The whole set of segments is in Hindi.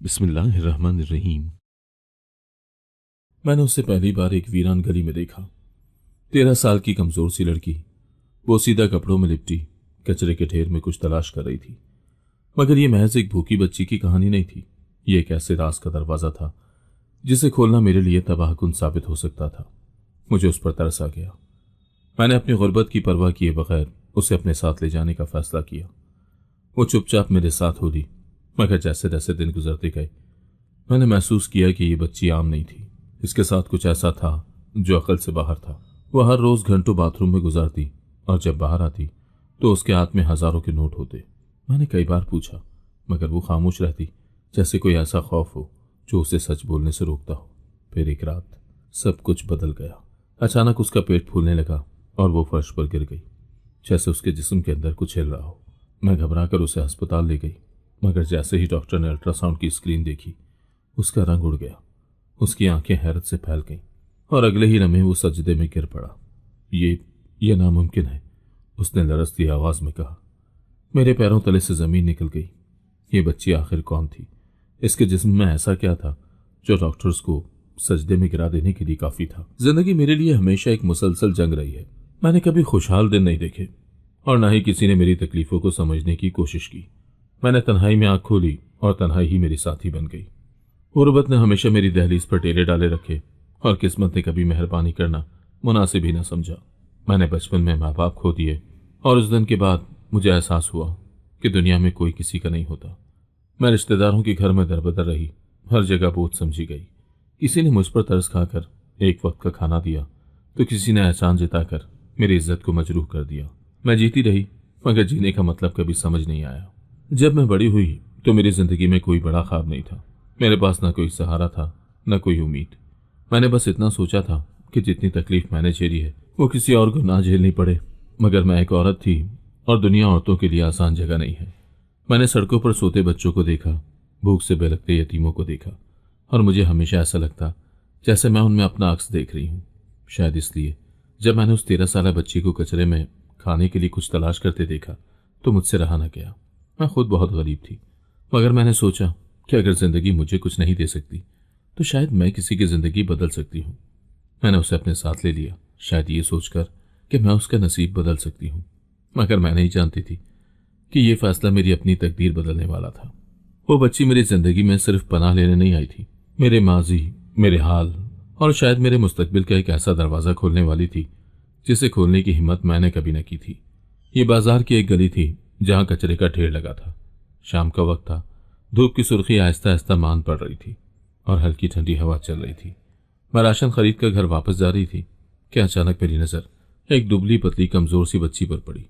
बिस्मिल्लाहिर्रहमानिर्रहीम। मैंने उसे पहली बार एक वीरान गली में देखा। 13 साल की कमजोर सी लड़की, वो सीधा कपड़ों में लिपटी कचरे के ढेर में कुछ तलाश कर रही थी। मगर ये महज एक भूखी बच्ची की कहानी नहीं थी। ये एक ऐसे राज का दरवाजा था जिसे खोलना मेरे लिए तबाहकुन साबित हो सकता था। मुझे उस पर तरस आ गया। मैंने अपनी गुर्बत की परवाह किए बगैर उसे अपने साथ ले जाने का फैसला किया। वो चुपचाप मेरे साथ हो ली, मगर जैसे जैसे दिन गुजरते गए मैंने महसूस किया कि ये बच्ची आम नहीं थी। इसके साथ कुछ ऐसा था जो अकल से बाहर था। वह हर रोज घंटों बाथरूम में गुजारती और जब बाहर आती तो उसके हाथ में हजारों के नोट होते। मैंने कई बार पूछा, मगर वो खामोश रहती, जैसे कोई ऐसा खौफ हो जो उसे सच बोलने से रोकता हो। फिर एक रात सब कुछ बदल गया। अचानक उसका पेट फूलने लगा और वो फर्श पर गिर गई, जैसे उसके जिस्म के अंदर कुछ हिल रहा हो। मैं घबराकर उसे अस्पताल ले गई, मगर जैसे ही डॉक्टर ने अल्ट्रासाउंड की स्क्रीन देखी, उसका रंग उड़ गया। उसकी आंखें हैरत से फैल गईं और अगले ही लम्हे वो सजदे में गिर पड़ा। ये नामुमकिन है, उसने लरसती आवाज में कहा। मेरे पैरों तले से जमीन निकल गई। ये बच्ची आखिर कौन थी? इसके जिस्म में ऐसा क्या था जो डॉक्टर्स को सजदे में गिरा देने के लिए काफी था? जिंदगी मेरे लिए हमेशा एक मुसलसल जंग रही है। मैंने कभी खुशहाल दिन नहीं देखे और न ही किसी ने मेरी तकलीफों को समझने की कोशिश की। मैंने तन्हाई में आंख खोली और तन्हाई ही मेरी साथी बन गई। गुर्बत ने हमेशा मेरी दहलीज पर टेले डाले रखे और किस्मत ने कभी मेहरबानी करना मुनासिब ही न समझा। मैंने बचपन में माँ बाप खो दिए और उस दिन के बाद मुझे एहसास हुआ कि दुनिया में कोई किसी का नहीं होता। मैं रिश्तेदारों के घर में दरबदर रही, हर जगह बोझ समझी गई। किसी ने मुझ पर तरस खाकर एक वक्त का खाना दिया तो किसी ने एहसान जताकर मेरी इज्जत को मजरूह कर दिया। मैं जीती रही, मगर जीने का मतलब कभी समझ नहीं आया। जब मैं बड़ी हुई तो मेरी जिंदगी में कोई बड़ा ख्वाब नहीं था। मेरे पास न कोई सहारा था, न कोई उम्मीद। मैंने बस इतना सोचा था कि जितनी तकलीफ मैंने झेली है वो किसी और को ना झेलनी पड़े। मगर मैं एक औरत थी और दुनिया औरतों के लिए आसान जगह नहीं है। मैंने सड़कों पर सोते बच्चों को देखा, भूख से बेलकते यतीमों को देखा, और मुझे हमेशा ऐसा लगता जैसे मैं उनमें अपना अक्स देख रही हूँ। शायद इसलिए जब मैंने उस 13 साल बच्ची को कचरे में खाने के लिए कुछ तलाश करते देखा तो मुझसे रहा न गया। मैं खुद बहुत गरीब थी, मगर मैंने सोचा कि अगर जिंदगी मुझे कुछ नहीं दे सकती तो शायद मैं किसी की जिंदगी बदल सकती हूँ। मैंने उसे अपने साथ ले लिया, शायद ये सोचकर कि मैं उसका नसीब बदल सकती हूँ। मगर मैं नहीं जानती थी कि यह फैसला मेरी अपनी तकदीर बदलने वाला था। वो बच्ची मेरी जिंदगी में सिर्फ पनाह लेने नहीं आई थी, मेरे माजी, मेरे हाल और शायद मेरे मुस्तकबिल का एक ऐसा दरवाजा खोलने वाली थी जिसे खोलने की हिम्मत मैंने कभी न की थी। ये बाजार की एक गली थी जहां कचरे का ढेर लगा था। शाम का वक्त था, धूप की सुर्खी आहिस्ता आहिस्ता मान पड़ रही थी और हल्की ठंडी हवा चल रही थी। मैं राशन खरीद कर घर वापस जा रही थी कि अचानक मेरी नजर एक दुबली पतली कमजोर सी बच्ची पर पड़ी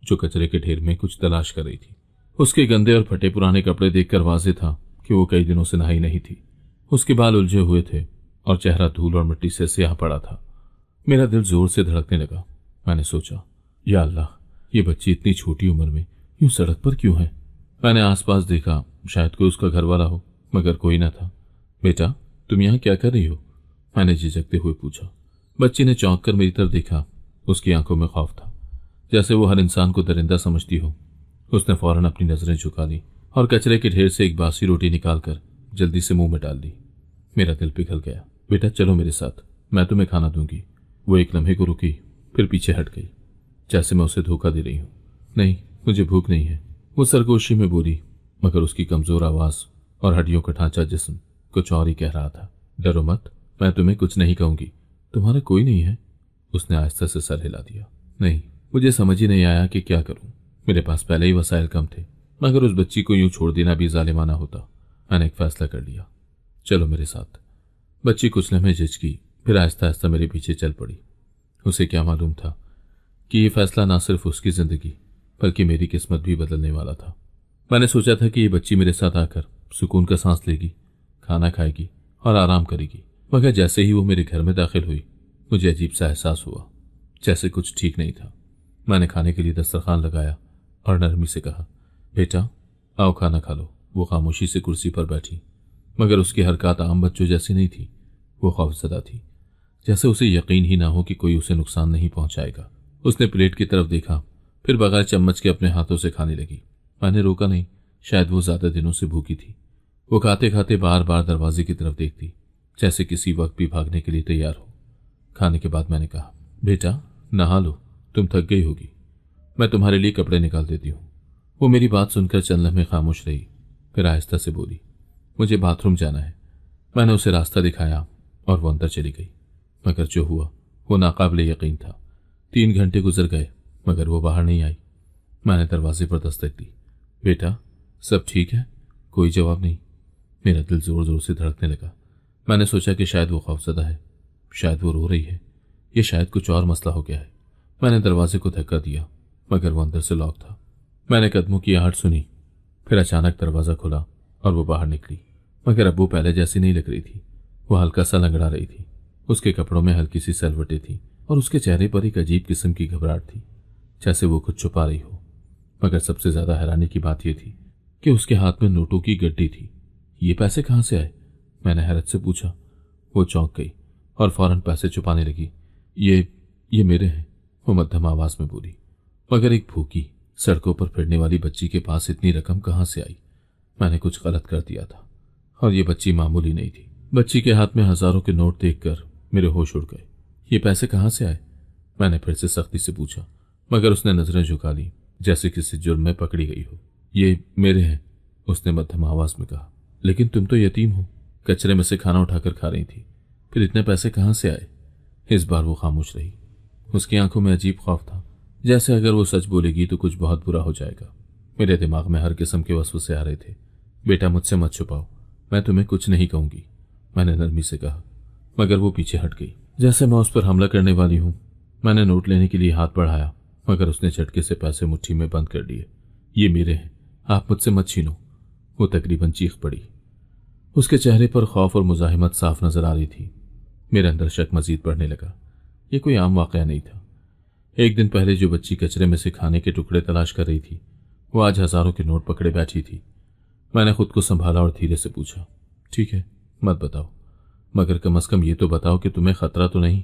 जो कचरे के ढेर में कुछ तलाश कर रही थी। उसके गंदे और फटे पुराने कपड़े देखकर वाज़ेह था कि वो कई दिनों से नहाई नहीं थी। उसके बाल उलझे हुए थे और चेहरा धूल और मिट्टी से स्याह पड़ा था। मेरा दिल जोर से धड़कने लगा। मैंने सोचा, या अल्लाह, ये बच्ची इतनी छोटी उम्र में यूं सड़क पर क्यों है? मैंने आसपास देखा, शायद कोई उसका घर वाला हो, मगर कोई न था। बेटा, तुम यहाँ क्या कर रही हो? मैंने झिझकते हुए पूछा। बच्ची ने चौंक कर मेरी तरफ देखा। उसकी आंखों में खौफ था, जैसे वो हर इंसान को दरिंदा समझती हो। उसने फौरन अपनी नजरें झुका ली और कचरे के ढेर से एक बासी रोटी निकालकर जल्दी से मुंह में डाल दी। मेरा दिल पिघल गया। बेटा चलो मेरे साथ, मैं तुम्हें खाना दूंगी। वो एक लम्हे को रुकी, फिर पीछे हट गई, जैसे मैं उसे धोखा दे रही हूँ। नहीं, मुझे भूख नहीं है, वो सरगोशी में बोली, मगर उसकी कमजोर आवाज और हड्डियों का ढांचा जिस्म कुछ और ही कह रहा था। डरो मत, मैं तुम्हें कुछ नहीं कहूंगी। तुम्हारा कोई नहीं है? उसने आहिस्ता से सर हिला दिया। नहीं, मुझे समझ ही नहीं आया कि क्या करूं। मेरे पास पहले ही वसाइल कम थे, मगर उस बच्ची को यूं छोड़ देना भी जालिमाना होता। मैंने एक फैसला कर लिया, चलो मेरे साथ। बच्ची कुछ लम्हे झिझकी, फिर आहिस्ता आहिस्ता मेरे पीछे चल पड़ी। उसे क्या मालूम था कि यह फैसला ना सिर्फ उसकी जिंदगी बल्कि मेरी किस्मत भी बदलने वाला था। मैंने सोचा था कि ये बच्ची मेरे साथ आकर सुकून का सांस लेगी, खाना खाएगी और आराम करेगी, मगर जैसे ही वो मेरे घर में दाखिल हुई मुझे अजीब सा एहसास हुआ, जैसे कुछ ठीक नहीं था। मैंने खाने के लिए दस्तरखान लगाया और नरमी से कहा, बेटा आओ खाना खा लो। वो खामोशी से कुर्सी पर बैठी, मगर उसकी हरकत आम बच्चों जैसी नहीं थी। वो खौफजदा थी, जैसे उसे यकीन ही ना हो कि कोई उसे नुकसान नहीं पहुंचाएगा। उसने प्लेट की तरफ देखा, फिर बगैर चम्मच के अपने हाथों से खाने लगी। मैंने रोका नहीं, शायद वो ज्यादा दिनों से भूखी थी। वो खाते खाते बार बार दरवाजे की तरफ देखती, जैसे किसी वक्त भी भागने के लिए तैयार हो। खाने के बाद मैंने कहा, बेटा नहा लो, तुम थक गई होगी, मैं तुम्हारे लिए कपड़े निकाल देती हूँ। वो मेरी बात सुनकर चंद लम्हे खामोश रही, फिर आहिस्ता से बोली, मुझे बाथरूम जाना है। मैंने उसे रास्ता दिखाया और वो अंदर चली गई। मगर जो हुआ वो नाकाबिले यकीन था। 3 घंटे गुजर गए मगर वो बाहर नहीं आई। मैंने दरवाजे पर दस्तक दी, बेटा सब ठीक है? कोई जवाब नहीं। मेरा दिल जोर जोर से धड़कने लगा। मैंने सोचा कि शायद वो खौफजदा है, शायद वो रो रही है, ये शायद कुछ और मसला हो गया है। मैंने दरवाजे को धक्का दिया मगर वो अंदर से लॉक था। मैंने कदमों की आहट सुनी, फिर अचानक दरवाज़ा खुला और वो बाहर निकली। मगर अब्बू पहले जैसी नहीं लग रही थी। वो हल्का सा लंगड़ा रही थी, उसके कपड़ों में हल्की सी सलवटें थी और उसके चेहरे पर एक अजीब किस्म की घबराहट थी, जैसे वो कुछ छुपा रही हो। मगर सबसे ज्यादा हैरानी की बात यह थी कि उसके हाथ में नोटों की गड्डी थी। ये पैसे कहाँ से आए? मैंने हैरत से पूछा। वो चौंक गई और फौरन पैसे छुपाने लगी। ये मेरे हैं, वो मध्यम आवाज में बोली। मगर एक भूखी सड़कों पर फिरने वाली बच्ची के पास इतनी रकम कहाँ से आई? मैंने कुछ गलत कर दिया था और ये बच्ची मामूली नहीं थी। बच्ची के हाथ में हजारों के नोट देखकर मेरे होश उड़ गए। ये पैसे कहाँ से आए? मैंने फिर से सख्ती से पूछा, मगर उसने नजरें झुका ली, जैसे किसी जुर्म में पकड़ी गई हो। ये मेरे हैं, उसने मध्यम आवाज में कहा। लेकिन तुम तो यतीम हो, कचरे में से खाना उठाकर खा रही थी, फिर इतने पैसे कहाँ से आए? इस बार वो खामोश रही। उसकी आंखों में अजीब खौफ था, जैसे अगर वो सच बोलेगी तो कुछ बहुत बुरा हो जाएगा। मेरे दिमाग में हर किस्म के वसवसे आ रहे थे। बेटा मुझसे मत छुपाओ, मैं तुम्हें कुछ नहीं कहूंगी, मैंने नरमी से कहा। मगर वो पीछे हट गई, जैसे मैं उस पर हमला करने वाली हूं। मैंने नोट लेने के लिए हाथ बढ़ाया मगर उसने झटके से पैसे मुट्ठी में बंद कर लिए। ये मेरे हैं, आप मुझसे मत छीनो। वो तकरीबन चीख पड़ी। उसके चेहरे पर खौफ और मुजाहिमत साफ नजर आ रही थी। मेरे अंदर शक मजीद बढ़ने लगा। ये कोई आम वाकया नहीं था। एक दिन पहले जो बच्ची कचरे में से खाने के टुकड़े तलाश कर रही थी, वो आज हजारों के नोट पकड़े बैठी थी। मैंने खुद को संभाला और धीरे से पूछा, ठीक है मत बताओ, मगर कम से कम ये तो बताओ कि तुम्हें खतरा तो नहीं,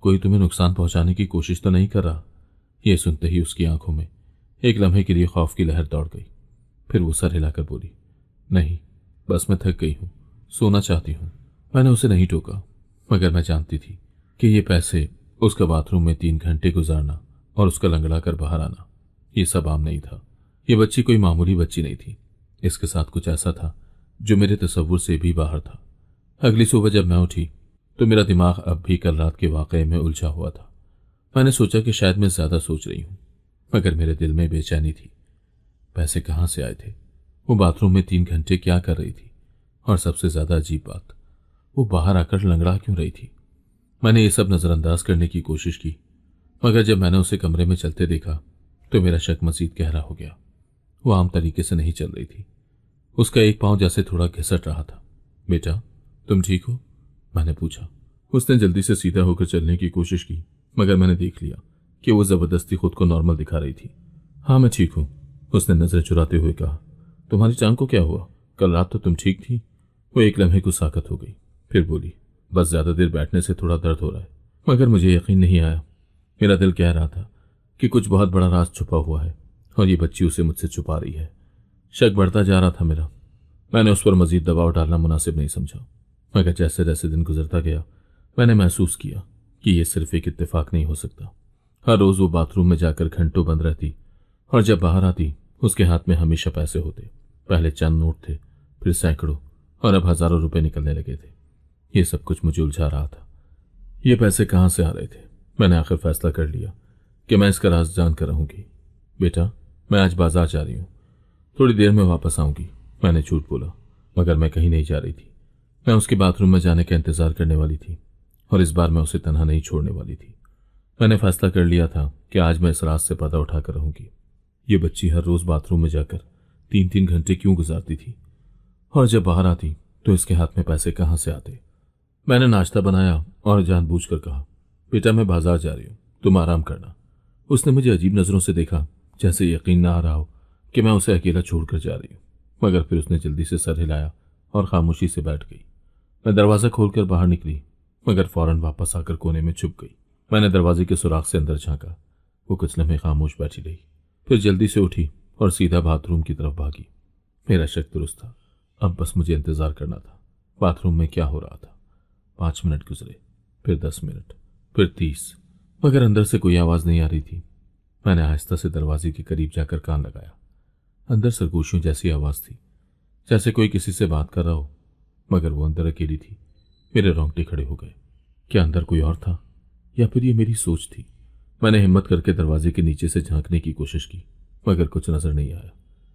कोई तुम्हें नुकसान पहुंचाने की कोशिश तो नहीं कर रहा? ये सुनते ही उसकी आंखों में एक लम्हे के लिए खौफ की लहर दौड़ गई। फिर वो सर हिलाकर बोली, नहीं, बस मैं थक गई हूं, सोना चाहती हूं। मैंने उसे नहीं टोका, मगर मैं जानती थी कि ये पैसे, उसका बाथरूम में 3 घंटे गुजारना और उसका लंगड़ा कर बाहर आना, ये सब आम नहीं था। ये बच्ची कोई मामूली बच्ची नहीं थी। इसके साथ कुछ ऐसा था जो मेरे तसव्वुर से भी बाहर था। अगली सुबह जब मैं उठी तो मेरा दिमाग अब भी कल रात के वाकये में उलझा हुआ था। मैंने सोचा कि शायद मैं ज्यादा सोच रही हूं, मगर मेरे दिल में बेचैनी थी। पैसे कहां से आए थे? वो बाथरूम में 3 घंटे क्या कर रही थी? और सबसे ज्यादा अजीब बात, वो बाहर आकर लंगड़ा क्यों रही थी? मैंने ये सब नजरअंदाज करने की कोशिश की, मगर जब मैंने उसे कमरे में चलते देखा तो मेरा शक मजीद गहरा हो गया। वो आम तरीके से नहीं चल रही थी। उसका एक पांव जैसे थोड़ा घिसट रहा था। बेटा तुम ठीक हो? मैंने पूछा। उसने जल्दी से सीधा होकर चलने की कोशिश की, मगर मैंने देख लिया कि वो जबरदस्ती खुद को नॉर्मल दिखा रही थी। हाँ मैं ठीक हूं, उसने नजरें चुराते हुए कहा। तुम्हारी टांग को क्या हुआ? कल रात तो तुम ठीक थी। वो एक लम्हे को साकत हो गई, फिर बोली, बस ज्यादा देर बैठने से थोड़ा दर्द हो रहा है। मगर मुझे यकीन नहीं आया। मेरा दिल कह रहा था कि कुछ बहुत बड़ा राज छुपा हुआ है और ये बच्ची उसे मुझसे छुपा रही है। शक बढ़ता जा रहा था मेरा। मैंने उस पर मजीद दबाव डालना मुनासिब नहीं समझा, मगर जैसे जैसे दिन गुजरता गया मैंने महसूस किया कि यह सिर्फ एक इत्तेफाक नहीं हो सकता। हर रोज वो बाथरूम में जाकर घंटों बंद रहती और जब बाहर आती उसके हाथ में हमेशा पैसे होते। पहले चंद नोट थे, फिर सैकड़ों और अब हजारों रुपए निकलने लगे थे। ये सब कुछ मुझे उलझा रहा था। ये पैसे कहाँ से आ रहे थे? मैंने आखिर फैसला कर लिया कि मैं इसका राज जान कर रहूंगी। बेटा मैं आज बाजार जा रही हूँ, थोड़ी देर में वापस आऊंगी, मैंने झूठ बोला। मगर मैं कहीं नहीं जा रही थी। मैं उसके बाथरूम में जाने का इंतजार करने वाली थी और इस बार मैं उसे तन्हा नहीं छोड़ने वाली थी। मैंने फैसला कर लिया था कि आज मैं इस रात से पर्दा उठाकर रहूंगी। ये बच्ची हर रोज बाथरूम में जाकर 3-3 घंटे क्यों गुजारती थी और जब बाहर आती तो इसके हाथ में पैसे कहाँ से आते? मैंने नाश्ता बनाया और जानबूझकर कहा, बेटा मैं बाजार जा रही हूँ, तुम आराम करना। उसने मुझे अजीब नजरों से देखा, जैसे यकीन ना आ रहा हो कि मैं उसे अकेला छोड़कर जा रही हूँ। मगर फिर उसने जल्दी से सर हिलाया और खामोशी से बैठ गई। मैं दरवाजा खोलकर बाहर निकली, मगर फौरन वापस आकर कोने में छुप गई। मैंने दरवाजे के सुराख से अंदर झांका। वो कुछ लम्हे खामोश बैठी रही, फिर जल्दी से उठी और सीधा बाथरूम की तरफ भागी। मेरा शक दुरुस्त था। अब बस मुझे इंतजार करना था। बाथरूम में क्या हो रहा था। 5 मिनट गुजरे, फिर 10 मिनट, फिर 30, मगर अंदर से कोई आवाज नहीं आ रही थी। मैंने आहिस्ता से दरवाजे के करीब जाकर कान लगाया। अंदर सरगोशियों जैसी आवाज थी, जैसे कोई किसी से बात कर रहा हो, मगर वो अंदर अकेली थी। मेरे रोंगटे खड़े हो गए। क्या अंदर कोई और था या फिर ये मेरी सोच थी? मैंने हिम्मत करके दरवाजे के नीचे से झांकने की कोशिश की, मगर कुछ नजर नहीं आया।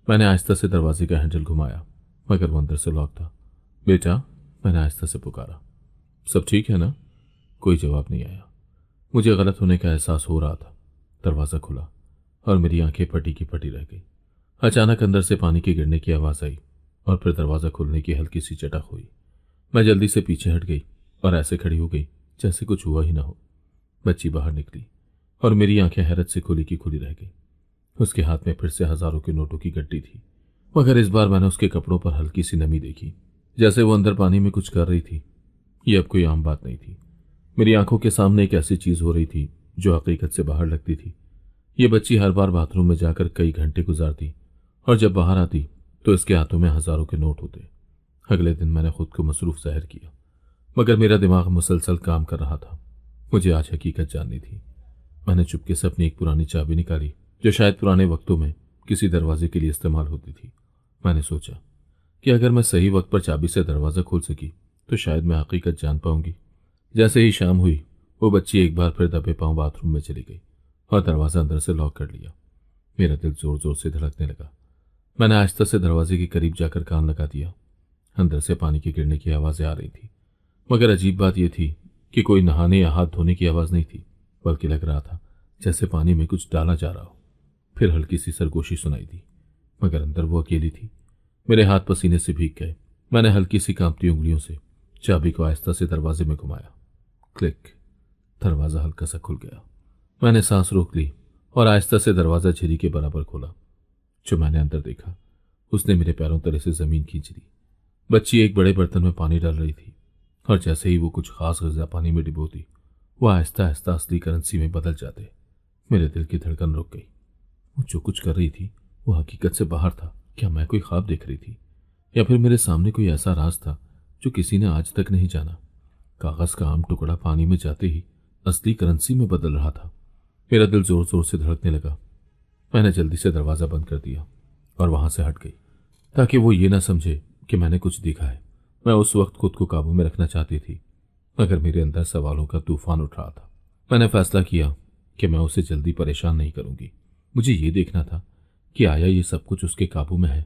मैंने आहिस्ता से दरवाजे का हैंडल घुमाया, मगर वो अंदर से लॉक था। बेटा, मैंने आहिस्ता से पुकारा। सब ठीक है ना? कोई जवाब नहीं आया। मुझे गलत होने का एहसास हो रहा था। दरवाजा खुला और मेरी आंखें फटी की फटी रह गई। अचानक अंदर से पानी के गिरने की आवाज आई और फिर दरवाजा खुलने की हल्की सी चटक हुई। मैं जल्दी से पीछे हट गई और ऐसे खड़ी हो गई जैसे कुछ हुआ ही ना हो। बच्ची बाहर निकली और मेरी आंखें हैरत से खुली की खुली रह गई। उसके हाथ में फिर से हजारों के नोटों की गड्डी थी, मगर इस बार मैंने उसके कपड़ों पर हल्की सी नमी देखी, जैसे वो अंदर पानी में कुछ कर रही थी। ये अब कोई आम बात नहीं थी। मेरी आंखों के सामने एक ऐसी चीज हो रही थी जो हकीकत से बाहर लगती थी। ये बच्ची हर बार बाथरूम में जाकर कई घंटे गुजारती और जब बाहर आती तो इसके हाथों में हजारों के नोट होते। अगले दिन मैंने खुद को मसरूफ जाहिर किया, मगर मेरा दिमाग मुसलसल काम कर रहा था। मुझे आज हकीकत जाननी थी। मैंने चुपके से अपनी एक पुरानी चाबी निकाली जो शायद पुराने वक्तों में किसी दरवाजे के लिए इस्तेमाल होती थी। मैंने सोचा कि अगर मैं सही वक्त पर चाबी से दरवाजा खोल सकी तो शायद मैं हकीकत जान पाऊंगी। जैसे ही शाम हुई, वो बच्ची एक बार फिर दबे पांव बाथरूम में चली गई और दरवाजा अंदर से लॉक कर लिया। मेरा दिल जोर जोर से धड़कने लगा। मैंने आहिस्ता से दरवाजे के करीब जाकर कान लगा दिया। अंदर से पानी के गिरने की आवाजें आ रही थी, मगर अजीब बात यह थी कि कोई नहाने या हाथ धोने की आवाज नहीं थी, बल्कि लग रहा था जैसे पानी में कुछ डाला जा रहा हो। फिर हल्की सी सरगोशी सुनाई दी, मगर अंदर वो अकेली थी। मेरे हाथ पसीने से भीग गए। मैंने हल्की सी कांपती उंगलियों से चाबी को आहिस्ता से दरवाजे में घुमाया। क्लिक, दरवाजा हल्का सा खुल गया। मैंने सांस रोक ली और आहिस्ता से दरवाजा झिरी के बराबर खोला। जो मैंने अंदर देखा उसने मेरे पैरों तले से जमीन खींच ली। बच्ची एक बड़े बर्तन में पानी डाल रही थी और जैसे ही वो कुछ खास ग़िज़ा पानी में डिबोती, वो आहिस्ता आहिस्ता असली करेंसी में बदल जाते। मेरे दिल की धड़कन रुक गई। वो जो कुछ कर रही थी वो हकीकत से बाहर था। क्या मैं कोई ख्वाब देख रही थी या फिर मेरे सामने कोई ऐसा राज था जो किसी ने आज तक नहीं जाना? कागज का आम टुकड़ा पानी में जाते ही असली करेंसी में बदल रहा था। मेरा दिल जोर जोर से धड़कने लगा। मैंने जल्दी से दरवाजा बंद कर दिया और वहां से हट गई ताकि वो ये ना समझे कि मैंने कुछ देखा है। मैं उस वक्त खुद को काबू में रखना चाहती थी, मगर मेरे अंदर सवालों का तूफान उठ रहा था। मैंने फैसला किया कि मैं उसे जल्दी परेशान नहीं करूंगी। मुझे ये देखना था कि आया ये सब कुछ उसके काबू में है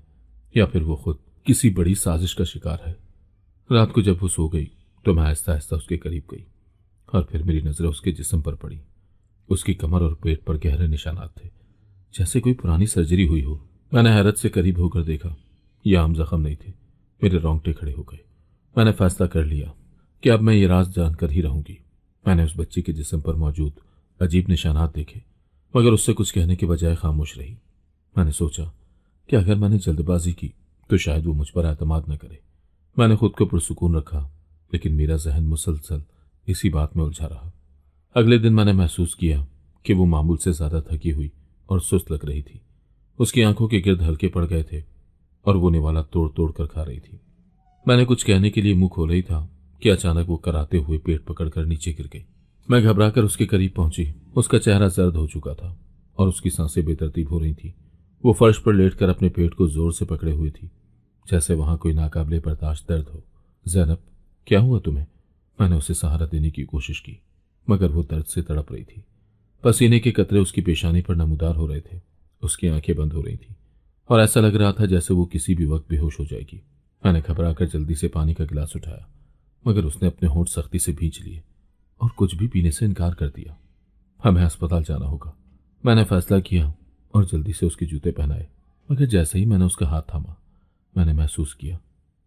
या फिर वो खुद किसी बड़ी साजिश का शिकार है। रात को जब वो सो गई तो मैं आहिस्ता आहिस्ता उसके करीब गई और फिर मेरी नजरें उसके जिस्म पर पड़ी। उसकी कमर और पेट पर गहरे निशानात थे, जैसे कोई पुरानी सर्जरी हुई हो। मैंने हैरत से करीब होकर देखा, ये आम जख्म नहीं थे। मेरे रोंगटे खड़े हो गए। मैंने फैसला कर लिया कि अब मैं ये राज जानकर ही रहूंगी। मैंने उस बच्ची के जिस्म पर मौजूद अजीब निशानात देखे, मगर उससे कुछ कहने के बजाय खामोश रही। मैंने सोचा कि अगर मैंने जल्दबाजी की तो शायद वो मुझ पर एतमाद न करे। मैंने खुद को पुरसुकून रखा, लेकिन मेरा जहन मुसलसल इसी बात में उलझा रहा। अगले दिन मैंने महसूस किया कि वो मामूल से ज्यादा थकी हुई और सुस्त लग रही थी। उसकी आंखों के गिर्द हल्के पड़ गए थे और वो निवाला तोड़ तोड़ कर खा रही थी। मैंने कुछ कहने के लिए मुंह खोला ही था कि अचानक वो कराते हुए पेट पकड़कर नीचे गिर गई। मैं घबराकर उसके करीब पहुंची। उसका चेहरा जर्द हो चुका था और उसकी सांसें बेतरतीब हो रही थी। वो फर्श पर लेटकर अपने पेट को जोर से पकड़े हुई थी, जैसे वहां कोई नाकाबिले बर्दाश्त दर्द हो। ज़ैनब, क्या हुआ तुम्हें? मैंने उसे सहारा देने की कोशिश की, मगर वो दर्द से तड़प रही थी। पसीने के कतरे उसकी पेशानी पर नमूदार हो रहे थे। उसकी आंखें बंद हो रही थी और ऐसा लग रहा था जैसे वो किसी भी वक्त बेहोश हो जाएगी। मैंने घबराकर जल्दी से पानी का गिलास उठाया, मगर उसने अपने होंठ सख्ती से भींच लिए और कुछ भी पीने से इनकार कर दिया। हमें अस्पताल जाना होगा, मैंने फैसला किया और जल्दी से उसके जूते पहनाए। मगर जैसे ही मैंने उसका हाथ थामा, मैंने महसूस किया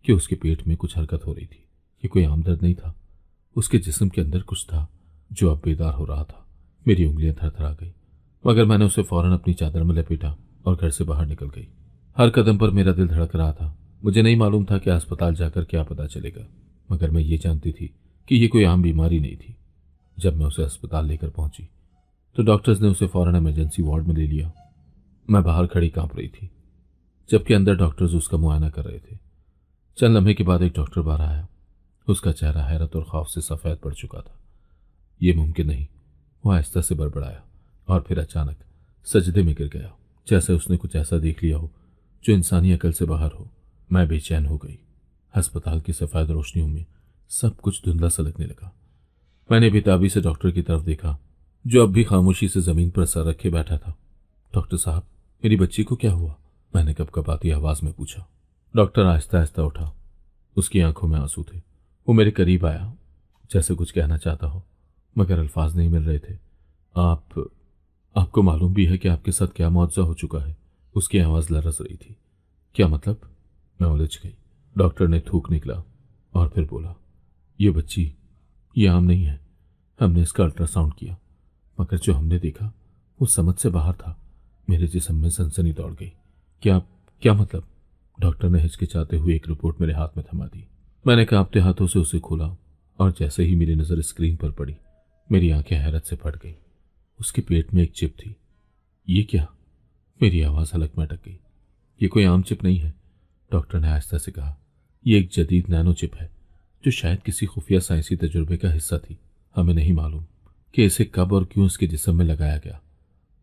कि उसके पेट में कुछ हरकत हो रही थी। ये कोई आम दर्द नहीं था, उसके जिस्म के अंदर कुछ था जो अब बेदार हो रहा था। मेरी उंगलियां थरथरा गई, मगर मैंने उसे फौरन अपनी चादर में लपेटा और घर से बाहर निकल गई। हर कदम पर मेरा दिल धड़क रहा था। मुझे नहीं मालूम था कि अस्पताल जाकर क्या पता चलेगा, मगर मैं ये जानती थी कि ये कोई आम बीमारी नहीं थी। जब मैं उसे अस्पताल लेकर पहुंची तो डॉक्टर्स ने उसे फौरन इमरजेंसी वार्ड में ले लिया। मैं बाहर खड़ी कांप रही थी, जबकि अंदर डॉक्टर्स उसका मुआयना कर रहे थे। चंद लम्हे के बाद एक डॉक्टर बाहर आया। उसका चेहरा हैरत और खौफ से सफ़ेद पड़ चुका था। ये मुमकिन नहीं, वो आहिस्ता से बड़बड़ाया और फिर अचानक सजदे में गिर गया, जैसे उसने कुछ ऐसा देख लिया हो जो इंसानी अकल से बाहर हो। मैं बेचैन हो गई। अस्पताल की सफ़ेद रोशनियों में सब कुछ धुंधला सा लगने लगा। मैंने बेताबी से डॉक्टर की तरफ देखा, जो अब भी खामोशी से जमीन पर सर रखे बैठा था। डॉक्टर साहब, मेरी बच्ची को क्या हुआ? मैंने कपकपाती आवाज में पूछा। डॉक्टर आहिस्ता आहिस्ता उठा। उसकी आंखों में आंसू थे। वो मेरे करीब आया, जैसे कुछ कहना चाहता हो, मगर अल्फाज नहीं मिल रहे थे। आपको मालूम भी है कि आपके साथ क्या मुआवजा हो चुका है? उसकी आवाज लरस रही थी। क्या मतलब? मैं उलझ गई। डॉक्टर ने थूक निकला और फिर बोला, ये बच्ची ये आम नहीं है। हमने इसका अल्ट्रासाउंड किया, मगर जो हमने देखा वो समझ से बाहर था। मेरे जिस्म में सनसनी दौड़ गई। क्या मतलब? डॉक्टर ने हिचकिचाते हुए एक रिपोर्ट मेरे हाथ में थमा दी। मैंने कांपते हाथों से उसे खोला और जैसे ही मेरी नजर स्क्रीन पर पड़ी, मेरी आंखें हैरत से फट गई। उसके पेट में एक चिप थी। ये क्या? मेरी आवाज हलक में अटक गई। ये कोई आम चिप नहीं है, डॉक्टर ने आहिस्ता से कहा। यह एक जदीद नैनो चिप है, जो शायद किसी खुफिया साइंसी तजुर्बे का हिस्सा थी। हमें नहीं मालूम कि इसे कब और क्यों उसके जिस्म में लगाया गया,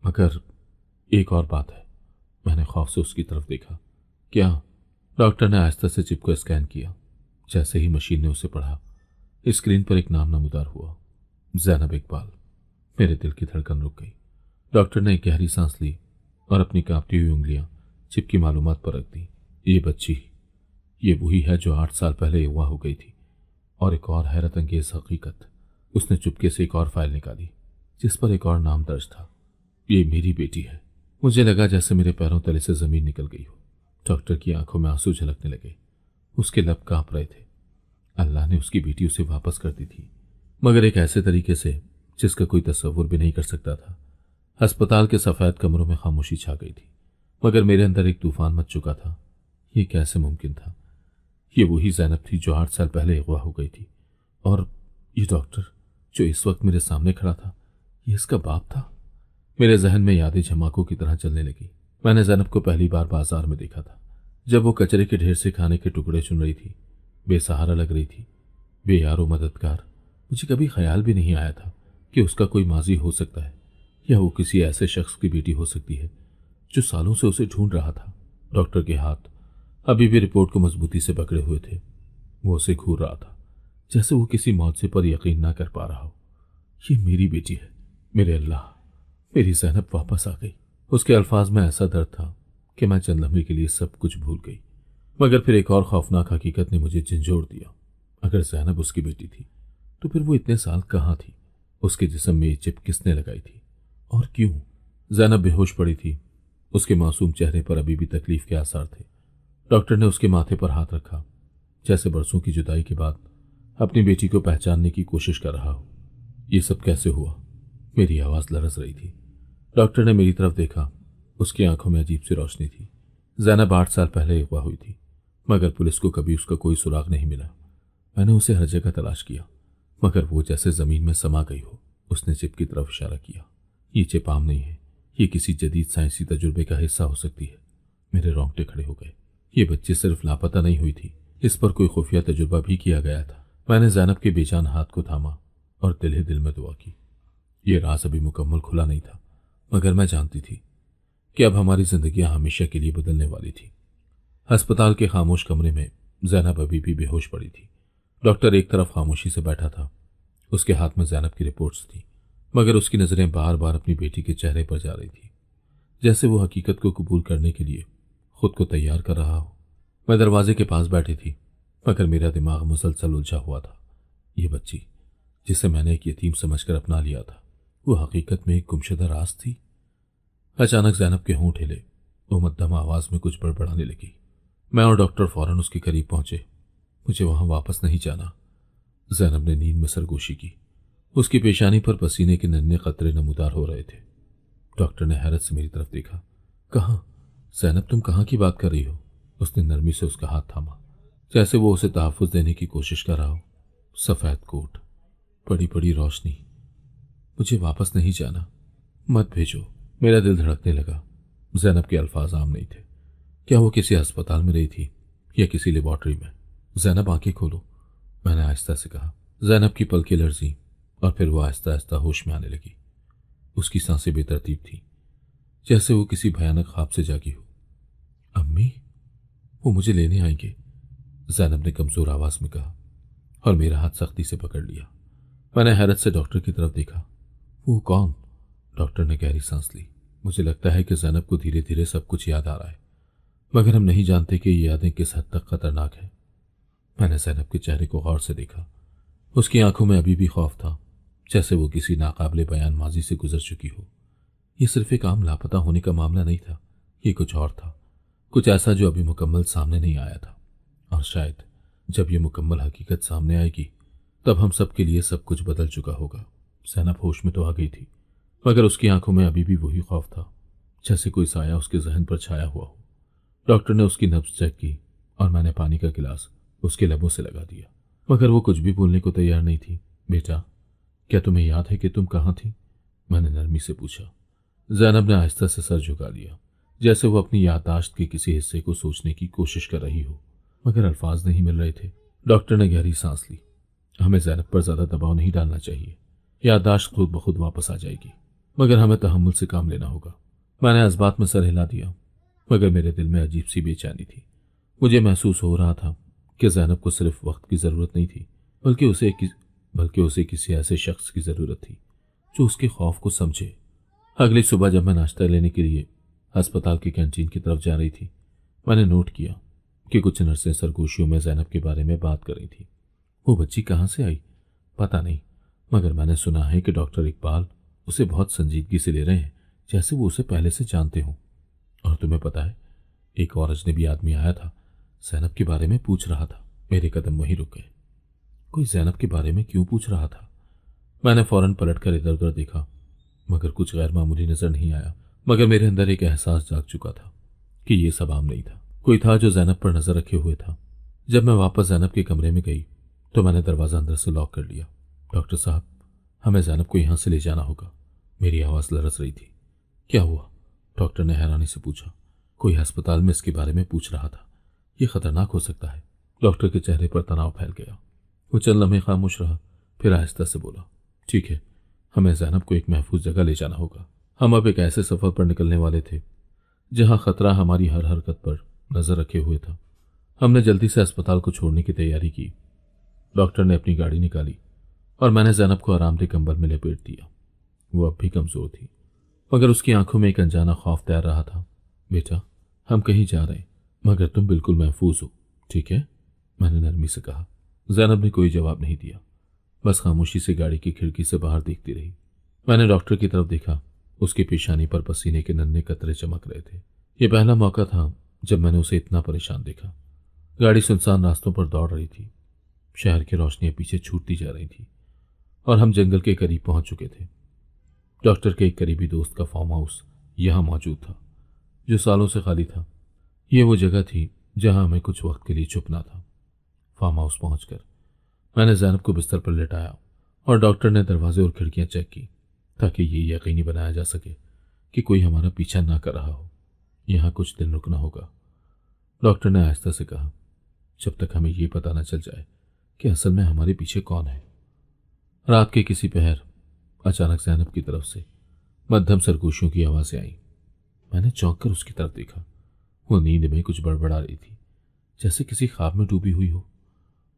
मगर एक और बात है। मैंने खौफ से उसकी तरफ देखा। क्या? डॉक्टर ने आहिस्ता से चिप को स्कैन किया। जैसे ही मशीन ने उसे पढ़ा, स्क्रीन पर एक नाम नमूदार हुआ, ज़ैनब इकबाल। मेरे दिल की धड़कन रुक गई। डॉक्टर ने एक गहरी सांस ली और अपनी कांपती हुई उंगलियां चिप की मालूमात पर रख दी। ये बच्ची, ये वही है जो 8 साल पहले अगवा हो गई थी। और एक और हैरत अंगेज हकीकत, उसने चुपके से एक और फाइल निकाली जिस पर एक और नाम दर्ज था। ये मेरी बेटी है। मुझे लगा जैसे मेरे पैरों तले से जमीन निकल गई हो। डॉक्टर की आंखों में आंसू झलकने लगे। उसके लब कांप रहे थे। अल्लाह ने उसकी बेटी उसे वापस कर दी थी, मगर एक ऐसे तरीके से जिसका कोई तस्वुर भी नहीं कर सकता था। अस्पताल के सफेद कमरों में खामोशी छा गई थी, मगर मेरे अंदर एक तूफान मच चुका था। ये कैसे मुमकिन था? ये वही ज़ैनब थी जो 8 साल पहले अगवा हो गई थी, और ये डॉक्टर जो इस वक्त मेरे सामने खड़ा था, ये इसका बाप था। मेरे जहन में यादें झमाकों की तरह चलने लगी। मैंने ज़ैनब को पहली बार बाजार में देखा था, जब वो कचरे के ढेर से खाने के टुकड़े चुन रही थी। बेसहारा लग रही थी, बेयारो मददगार। मुझे कभी ख्याल भी नहीं आया था कि उसका कोई माजी हो सकता है, या वो किसी ऐसे शख्स की बेटी हो सकती है जो सालों से उसे ढूंढ रहा था। डॉक्टर के हाथ अभी भी रिपोर्ट को मजबूती से पकड़े हुए थे। वो उसे घूर रहा था, जैसे वो किसी मुआवजे पर यकीन ना कर पा रहा हो। ये मेरी बेटी है। मेरे अल्लाह, मेरी ज़ैनब वापस आ गई। उसके अल्फाज में ऐसा दर्द था कि मैं चंद लम्हे के लिए सब कुछ भूल गई। मगर फिर एक और खौफनाक हकीकत ने मुझे झंझोड़ दिया। अगर ज़ैनब उसकी बेटी थी, तो फिर वो इतने साल कहाँ थी? उसके जिस्म में ये चिप किसने लगाई थी और क्यों? ज़ैनब बेहोश पड़ी थी। उसके मासूम चेहरे पर अभी भी तकलीफ के आसार थे। डॉक्टर ने उसके माथे पर हाथ रखा, जैसे बरसों की जुदाई के बाद अपनी बेटी को पहचानने की कोशिश कर रहा हो। ये सब कैसे हुआ? मेरी आवाज लरस रही थी। डॉक्टर ने मेरी तरफ देखा। उसकी आंखों में अजीब सी रोशनी थी। ज़ैनब 8 साल पहले अगवा हुई थी, मगर पुलिस को कभी उसका कोई सुराग नहीं मिला। मैंने उसे हर जगह तलाश किया, मगर वो जैसे जमीन में समा गई हो। उसने चिप की तरफ इशारा किया। ये चिप आम नहीं है, ये किसी जदीद साइंसी तजुर्बे का हिस्सा हो सकती है। मेरे रोंगटे खड़े हो गए। ये बच्ची सिर्फ लापता नहीं हुई थी, इस पर कोई खुफिया तजुर्बा भी किया गया था। मैंने ज़ैनब के बेजान हाथ को थामा और दिल ही दिल में दुआ की। ये राज अभी मुकम्मल खुला नहीं था, मगर मैं जानती थी कि अब हमारी जिंदगियां हमेशा के लिए बदलने वाली थी। अस्पताल के खामोश कमरे में ज़ैनब अभी भी बेहोश पड़ी थी। डॉक्टर एक तरफ खामोशी से बैठा था। उसके हाथ में ज़ैनब की रिपोर्ट्स थी, मगर उसकी नजरें बार बार अपनी बेटी के चेहरे पर जा रही थी, जैसे वो हकीकत को कबूल करने के लिए खुद को तैयार कर रहा हो। मैं दरवाजे के पास बैठी थी, मगर मेरा दिमाग मुसलसल उलझा हुआ था। ये बच्ची जिसे मैंने एक यतीम समझकर अपना लिया था, वो हकीकत में एक गुमशुदा राज थी। अचानक ज़ैनब के होंठ हिले। वो मध्यम आवाज में कुछ बड़बड़ाने लगी। मैं और डॉक्टर फौरन उसके करीब पहुंचे। मुझे वहां वापस नहीं जाना। ज़ैनब ने नींद में सरगोशी की। उसकी पेशानी पर पसीने के नन्हे कतरे नमूदार हो रहे थे। डॉक्टर ने हैरत से मेरी तरफ देखा। कहाँ? ज़ैनब, तुम कहाँ की बात कर रही हो? उसने नरमी से उसका हाथ थामा, जैसे वो उसे तहफ़्फ़ुज़ देने की कोशिश कर रहा हो। सफ़ेद कोट, बड़ी बड़ी रोशनी। मुझे वापस नहीं जाना, मत भेजो। मेरा दिल धड़कने लगा। ज़ैनब के अल्फाज आम नहीं थे। क्या वो किसी अस्पताल में रही थी या किसी लेबॉर्ट्री में? जैनब आंखें खोलो, मैंने आहिस्ता से कहा। जैनब की पलकें लरज़ीं और फिर वो आहिस्ता आहिस्ता होश में आने लगी। उसकी सांसें बेतरतीब थीं, जैसे वो किसी भयानक ख्वाब से जागी हो। अम्मी, वो मुझे लेने आएंगे, जैनब ने कमजोर आवाज में कहा और मेरा हाथ सख्ती से पकड़ लिया। मैंने हैरत से डॉक्टर की तरफ देखा। वो कौन? डॉक्टर ने गहरी सांस ली। मुझे लगता है कि जैनब को धीरे धीरे सब कुछ याद आ रहा है, मगर हम नहीं जानते कि ये यादें किस हद तक खतरनाक है। मैंने जैनब के चेहरे को गौर से देखा। उसकी आंखों में अभी भी खौफ था, जैसे वो किसी नाकाबिले बयान माजी से गुजर चुकी हो। ये सिर्फ एक आम लापता होने का मामला नहीं था, ये कुछ और था, कुछ ऐसा जो अभी मुकम्मल सामने नहीं आया था। और शायद जब ये मुकम्मल हकीकत सामने आएगी तब हम सब के लिए सब कुछ बदल चुका होगा। जैनब होश में तो आ गई थी, मगर उसकी आंखों में अभी भी वही खौफ था, जैसे कोई साया उसके जहन पर छाया हुआ हो। डॉक्टर ने उसकी नब्ज चेक की और मैंने पानी का गिलास उसके लबों से लगा दिया, मगर वो कुछ भी बोलने को तैयार नहीं थी। बेटा, क्या तुम्हें याद है कि तुम कहाँ थी? मैंने नरमी से पूछा। जैनब ने आहिस्ता से सर झुका लिया, जैसे वो अपनी याददाश्त के किसी हिस्से को सोचने की कोशिश कर रही हो, मगर अल्फाज नहीं मिल रहे थे। डॉक्टर ने गहरी सांस ली। हमें जैनब पर ज्यादा दबाव नहीं डालना चाहिए, याददाश्त खुद ब खुद वापस आ जाएगी, मगर हमें तहम्मुल से काम लेना होगा। मैंने इस बात में सर हिला दिया, मगर मेरे दिल में अजीब सी बेचैनी थी। मुझे महसूस हो रहा था कि जैनब को सिर्फ वक्त की जरूरत नहीं थी, बल्कि उसे किसी ऐसे शख्स की जरूरत थी जो उसके खौफ को समझे। अगली सुबह जब मैं नाश्ता लेने के लिए अस्पताल की कैंटीन की तरफ जा रही थी, मैंने नोट किया कि कुछ नर्सें सरगोशियों में जैनब के बारे में बात कर रही थी। वो बच्ची कहाँ से आई पता नहीं, मगर मैंने सुना है कि डॉक्टर इकबाल उसे बहुत संजीदगी से ले रहे हैं, जैसे वो उसे पहले से जानते हों। और तुम्हें पता है, एक और अजनबी आदमी आया था, जैनब के बारे में पूछ रहा था। मेरे कदम वहीं रुक गए। कोई जैनब के बारे में क्यों पूछ रहा था? मैंने फौरन पलटकर इधर उधर देखा, मगर कुछ गैर मामूली नजर नहीं आया। मगर मेरे अंदर एक एहसास जाग चुका था कि ये सब आम नहीं था। कोई था जो जैनब पर नजर रखे हुए था। जब मैं वापस जैनब के कमरे में गई तो मैंने दरवाजा अंदर से लॉक कर लिया। डॉक्टर साहब, हमें जैनब को यहां से ले जाना होगा। मेरी आवाज लरस रही थी। क्या हुआ? डॉक्टर ने हैरानी से पूछा। कोई अस्पताल में इसके बारे में पूछ रहा था, यह खतरनाक हो सकता है। डॉक्टर के चेहरे पर तनाव फैल गया। वो चंद लम्हे खामोश रहा, फिर आहिस्ता से बोला, ठीक है, हमें जैनब को एक महफूज जगह ले जाना होगा। हम अब एक ऐसे सफर पर निकलने वाले थे जहां खतरा हमारी हर हरकत पर नजर रखे हुए था। हमने जल्दी से अस्पताल को छोड़ने की तैयारी की। डॉक्टर ने अपनी गाड़ी निकाली और मैंने जैनब को आरामदेह कंबल में लपेट दिया। वो अब भी कमजोर थी, मगर उसकी आंखों में एक अनजाना खौफ तैर रहा था। बेटा, हम कहीं जा रहे हैं, मगर तुम बिल्कुल महफूज हो, ठीक है? मैंने नरमी से कहा। जैनब ने कोई जवाब नहीं दिया, बस खामोशी से गाड़ी की खिड़की से बाहर देखती रही। मैंने डॉक्टर की तरफ देखा। उसकी पेशानी पर पसीने के नन्हे कतरे चमक रहे थे। यह पहला मौका था जब मैंने उसे इतना परेशान देखा। गाड़ी सुनसान रास्तों पर दौड़ रही थी। शहर की रोशनियां पीछे छूटती जा रही थी और हम जंगल के करीब पहुंच चुके थे। डॉक्टर के एक करीबी दोस्त का फार्म हाउस यहां मौजूद था, जो सालों से खाली था। यह वो जगह थी जहां हमें कुछ वक्त के लिए छुपना था। फार्म हाउस पहुंचकर मैंने जैनब को बिस्तर पर लेटाया और डॉक्टर ने दरवाजे और खिड़कियां चेक की, ताकि ये यकीनी बनाया जा सके कि कोई हमारा पीछा ना कर रहा हो। यहां कुछ दिन रुकना होगा, डॉक्टर ने आहिस्ता से कहा, जब तक हमें ये पता न चल जाए कि असल में हमारे पीछे कौन है। रात के किसी पहर अचानक जैनब की तरफ से मध्यम सरगोशियों की आवाजें आई। मैंने चौंक कर उसकी तरफ देखा। वो नींद में कुछ बड़बड़ा रही थी, जैसे किसी ख्वाब में डूबी हुई हो।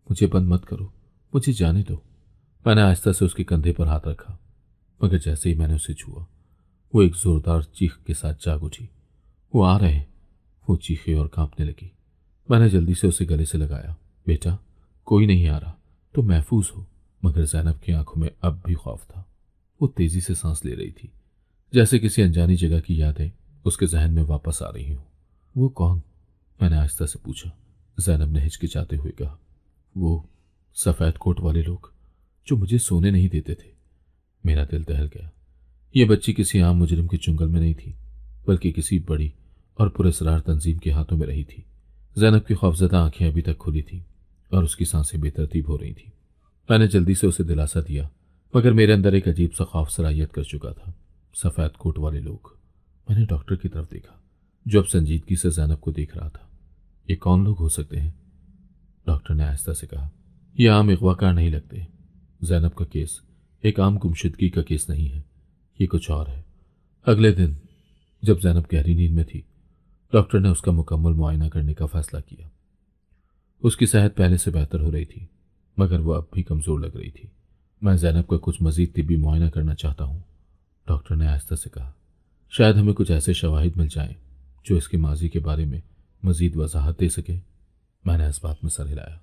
मुझे बंद मत करो, मुझे जाने दो। मैंने आहिस्ता से उसके कंधे पर हाथ रखा, मगर जैसे ही मैंने उसे छुआ, वो एक जोरदार चीख के साथ जाग उठी। वो आ रहे हैं, वो चीखे और कांपने लगी। मैंने जल्दी से उसे गले से लगाया। बेटा, कोई नहीं आ रहा, तो महफूज हो। मगर जैनब की आंखों में अब भी खौफ था। वो तेजी से सांस ले रही थी, जैसे किसी अनजानी जगह की यादें उसके जहन में वापस आ रही हो। वो कौन? मैंने आहिस्ता से पूछा। जैनब ने हिचकिचाते हुए कहा, वो सफेद कोट वाले लोग जो मुझे सोने नहीं देते थे। मेरा दिल दहल गया। ये बच्ची किसी आम मुजरिम के चुंगल में नहीं थी, बल्कि किसी बड़ी और पुरस्कार तंजीम के हाथों में रही थी। जैनब की खौफजदा आंखें अभी तक खुली थीं और उसकी सांसें बेतरतीब हो रही थीं। मैंने जल्दी से उसे दिलासा दिया, मगर मेरे अंदर एक अजीब सा खौफ सरायत कर चुका था। सफेद कोट वाले लोग। मैंने डॉक्टर की तरफ देखा, जो अब संजीदगी से जैनब को देख रहा था। ये कौन लोग हो सकते हैं? डॉक्टर ने आहिस्ता से कहा। यह आम अगवाकार नहीं लगते। जैनब का केस एक आम गुमशुदगी का केस नहीं है, ये कुछ और है। अगले दिन जब जैनब गहरी नींद में थी, डॉक्टर ने उसका मुकम्मल मुआयना करने का फैसला किया। उसकी सेहत पहले से बेहतर हो रही थी, मगर वो अब भी कमज़ोर लग रही थी। मैं जैनब का कुछ मजीद तिब्बी मुआयना करना चाहता हूँ, डॉक्टर ने आहिस्ता से कहा। शायद हमें कुछ ऐसे शवाहिद मिल जाएं जो इसके माजी के बारे में मजीद वजाहत दे सके। मैंने इस बात में सर हिलाया।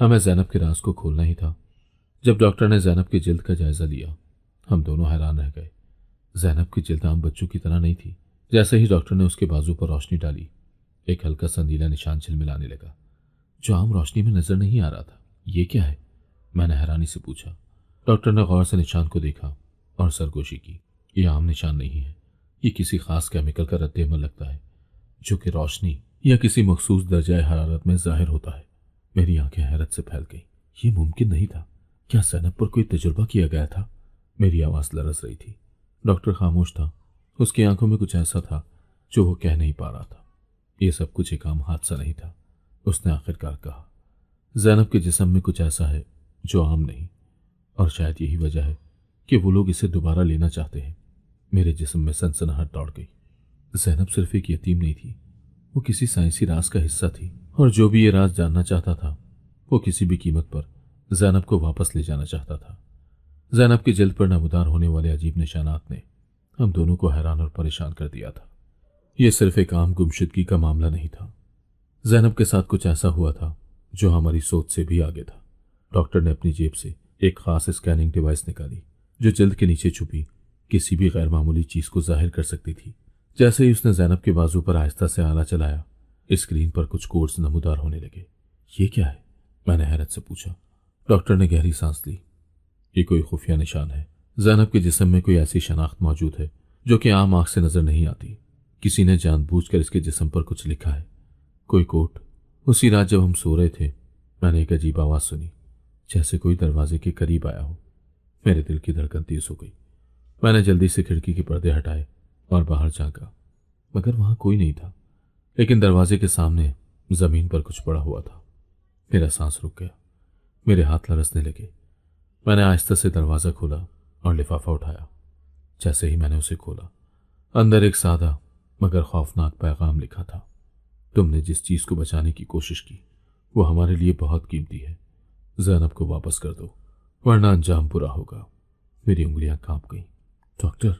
हमें जैनब के राज को खोलना ही था। जब डॉक्टर ने जैनब की जिल्द का जायजा लिया, हम दोनों हैरान रह गए। जैनब की जिल्द आम बच्चों की तरह नहीं थी। जैसे ही डॉक्टर ने उसके बाजू पर रोशनी डाली, एक हल्का सा नीला निशान झिलमिलाने लगा जो आम रोशनी में नजर नहीं आ रहा था। ये क्या है? मैंने हैरानी से पूछा। डॉक्टर ने गौर से निशान को देखा और सरगोशी की। यह आम निशान नहीं है, ये किसी खास केमिकल का रद्द-ए-अमल लगता है जो कि रोशनी या किसी मखसूस दर्जाए हरारत में जाहिर होता है। मेरी आंखें हैरत से फैल गई। ये मुमकिन नहीं था। क्या जैनब पर कोई तजुर्बा किया गया था? मेरी आवाज लरस रही थी। डॉक्टर खामोश था। उसकी आंखों में कुछ ऐसा था जो वो कह नहीं पा रहा था। ये सब कुछ एक आम हादसा नहीं था। उसने आखिरकार कहा, जैनब के जिस्म में कुछ ऐसा है जो आम नहीं, और शायद यही वजह है कि वो लोग इसे दोबारा लेना चाहते हैं। मेरे जिस्म में सनसनाहट दौड़ गई। जैनब सिर्फ एक यतीम नहीं थी, वो किसी साइंसी राज का हिस्सा थी, और जो भी ये राज जानना चाहता था वो किसी भी कीमत पर जैनब को वापस ले जाना चाहता था। जैनब की जिल्द पर नमूदार होने वाले अजीब निशानात ने हम दोनों को हैरान और परेशान कर दिया था। यह सिर्फ एक आम गुमशुदगी का मामला नहीं था। जैनब के साथ कुछ ऐसा हुआ था जो हमारी सोच से भी आगे था। डॉक्टर ने अपनी जेब से एक खास स्कैनिंग डिवाइस निकाली जो जिल्द के नीचे छुपी किसी भी गैर मामूली चीज को जाहिर कर सकती थी। जैसे ही उसने जैनब के बाजू पर आहिस्ता से आला चलाया, स्क्रीन पर कुछ कोड्स नमूदार होने लगे। ये क्या है? मैंने हैरत से पूछा। डॉक्टर ने गहरी सांस ली। ये कोई खुफिया निशान है। जैनब के जिस्म में कोई ऐसी शनाख्त मौजूद है जो कि आम आंख से नजर नहीं आती। किसी ने जानबूझकर इसके जिस्म पर कुछ लिखा है, कोई कोड। उसी रात जब हम सो रहे थे, मैंने एक अजीब आवाज सुनी, जैसे कोई दरवाजे के करीब आया हो। मेरे दिल की धड़कन तेज हो गई। मैंने जल्दी से खिड़की के पर्दे हटाए और बाहर झांका, मगर वहां कोई नहीं था। लेकिन दरवाजे के सामने जमीन पर कुछ पड़ा हुआ था। मेरा सांस रुक गया, मेरे हाथ लरसने लगे। मैंने आहिस्ता से दरवाजा खोला और लिफाफा उठाया। जैसे ही मैंने उसे खोला, अंदर एक सादा मगर खौफनाक पैगाम लिखा था। तुमने जिस चीज को बचाने की कोशिश की वो हमारे लिए बहुत कीमती है। जैनब को वापस कर दो, वरना अंजाम बुरा होगा। मेरी उंगलियां कांप गईं। डॉक्टर,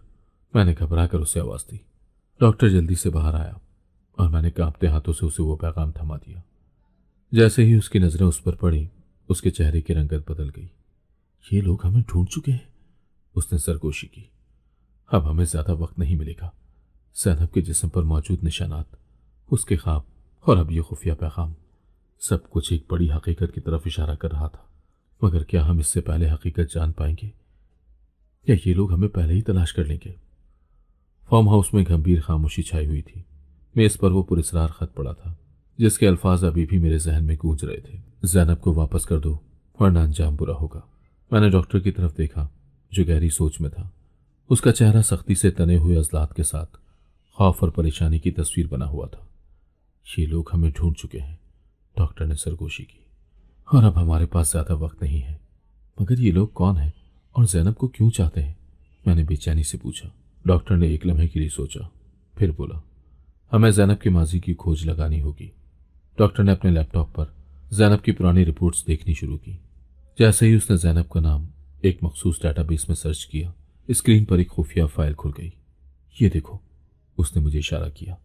मैंने घबरा कर उसे आवाज दी। डॉक्टर जल्दी से बाहर आया और मैंने कांपते हाथों से उसे वो पैगाम थमा दिया। जैसे ही उसकी नजरें उस पर पड़ी, उसके चेहरे की रंगत बदल गई। ये लोग हमें ढूंढ चुके हैं, उसने सरगोशी की। अब हमें ज्यादा वक्त नहीं मिलेगा। जैनब के जिस्म पर मौजूद निशानात, उसके ख्वाब और अब ये खुफिया पैगाम, सब कुछ एक बड़ी हकीकत की तरफ इशारा कर रहा था। मगर क्या हम इससे पहले हकीकत जान पाएंगे या ये लोग हमें पहले ही तलाश कर लेंगे? फार्म हाउस में गंभीर खामोशी छाई हुई थी। मेज पर वो पुरस्कार खत पड़ा था जिसके अल्फाज अभी भी मेरे जहन में गूंज रहे थे। जैनब को वापस कर दो, वरना अंजाम बुरा होगा। मैंने डॉक्टर की तरफ देखा जो गहरी सोच में था। उसका चेहरा सख्ती से तने हुए अजलात के साथ खौफ और परेशानी की तस्वीर बना हुआ था। ये लोग हमें ढूंढ चुके हैं, डॉक्टर ने सरगोशी की, और अब हमारे पास ज्यादा वक्त नहीं है। मगर ये लोग कौन हैं और जैनब को क्यों चाहते हैं? मैंने बेचैनी से पूछा। डॉक्टर ने एक लम्हे के लिए सोचा, फिर बोला, हमें जैनब के माजी की खोज लगानी होगी। डॉक्टर ने अपने लैपटॉप पर जैनब की पुरानी रिपोर्ट्स देखनी शुरू की। जैसे ही उसने जैनब का नाम एक मखसूस डेटाबेस में सर्च किया, स्क्रीन पर एक खुफिया फाइल खुल गई। ये देखो, उसने मुझे इशारा किया।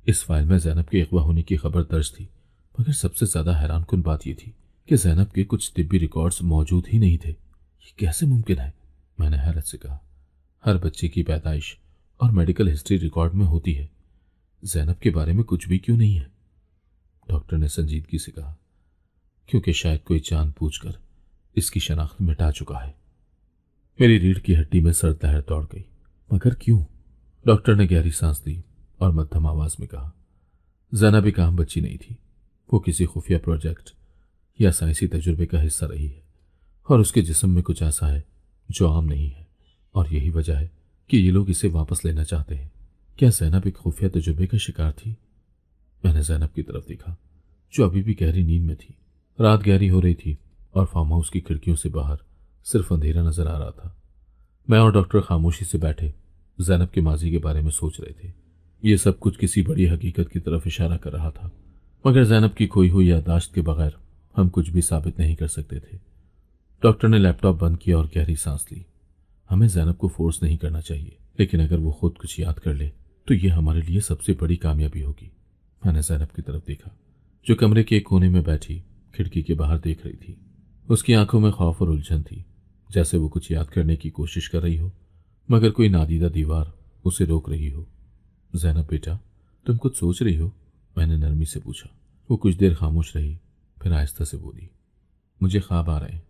इस फाइल में जैनब के अगवा होने की खबर दर्ज थी, मगर सबसे ज्यादा हैरानकुन बात यह थी कि जैनब के कुछ तिब्बी रिकॉर्ड्स मौजूद ही नहीं थे। ये कैसे मुमकिन है? मैंने हैरत से कहा। हर बच्चे की पैदाइश और मेडिकल हिस्ट्री रिकॉर्ड में होती है, जैनब के बारे में कुछ भी क्यों नहीं है? डॉक्टर ने संजीदगी से कहा, क्योंकि शायद कोई जानबूझकर इसकी शनाख्त मिटा चुका है। मेरी रीढ़ की हड्डी में सर्द लहर दौड़ गई। मगर क्यों? डॉक्टर ने गहरी सांस ली और मध्यम आवाज में कहा, जैनब एक आम बच्ची नहीं थी। वो किसी खुफिया प्रोजेक्ट या साइंसी तजुर्बे का हिस्सा रही है, और उसके जिस्म में कुछ ऐसा है जो आम नहीं है, और यही वजह है कि ये लोग इसे वापस लेना चाहते हैं। क्या जैनब एक खुफिया तजुर्बे का शिकार थी? मैंने जैनब की तरफ देखा जो अभी भी गहरी नींद में थी। रात गहरी हो रही थी और फार्म हाउस की खिड़कियों से बाहर सिर्फ अंधेरा नजर आ रहा था। मैं और डॉक्टर खामोशी से बैठे जैनब के माजी के बारे में सोच रहे थे। ये सब कुछ किसी बड़ी हकीकत की तरफ इशारा कर रहा था, मगर जैनब की खोई हुई याददाश्त के बगैर हम कुछ भी साबित नहीं कर सकते थे। डॉक्टर ने लैपटॉप बंद किया और गहरी सांस ली। हमें जैनब को फोर्स नहीं करना चाहिए, लेकिन अगर वो खुद कुछ याद कर ले तो ये हमारे लिए सबसे बड़ी कामयाबी होगी। मैंने जैनब की तरफ देखा, जो कमरे के एक कोने में बैठी खिड़की के बाहर देख रही थी। उसकी आंखों में खौफ और उलझन थी, जैसे वो कुछ याद करने की कोशिश कर रही हो, मगर कोई नादीदा दीवार उसे रोक रही हो। जैनब बेटा, तुम कुछ सोच रही हो? मैंने नरमी से पूछा। वो कुछ देर खामोश रही, फिर आहिस्ता से बोली, मुझे ख्वाब आ रहे हैं,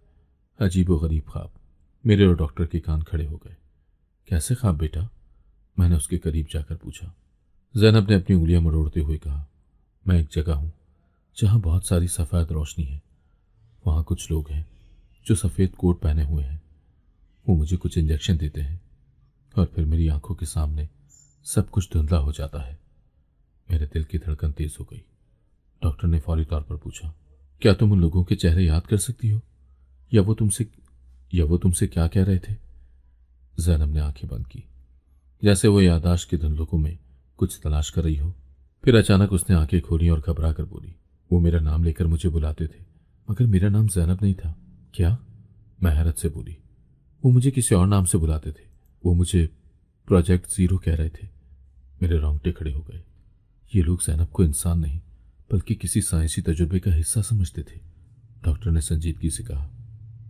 अजीब व गरीब ख्वाब। मेरे और डॉक्टर के कान खड़े हो गए। कैसे ख्वाब बेटा? मैंने उसके करीब जाकर पूछा। जैनब ने अपनी उंगलियां मरोड़ते हुए कहा, मैं एक जगह हूं जहां बहुत सारी सफेद रोशनी है। वहां कुछ लोग हैं जो सफेद कोट पहने हुए हैं। वो मुझे कुछ इंजेक्शन देते हैं और फिर मेरी आंखों के सामने सब कुछ धुंधला हो जाता है। मेरे दिल की धड़कन तेज हो गई। डॉक्टर ने फौरी तौर पर पूछा, क्या तुम उन लोगों के चेहरे याद कर सकती हो, या वो तुमसे क्या कह रहे थे? जैनब ने आंखें बंद की, जैसे वो याददाश्त के धुंधलकों में कुछ तलाश कर रही हो। फिर अचानक उसने आंखें खोली और घबरा कर बोली, वो मेरा नाम लेकर मुझे बुलाते थे, मगर मेरा नाम जैनब नहीं था। क्या? मैं हैरत से बोली, वो मुझे किसी और नाम से बुलाते थे। वो मुझे प्रोजेक्ट जीरो कह रहे थे। मेरे रोंगटे खड़े हो गए। ये लोग जैनब को इंसान नहीं बल्कि किसी साइंसी तजुर्बे का हिस्सा समझते थे। डॉक्टर ने संजीदगी से कहा,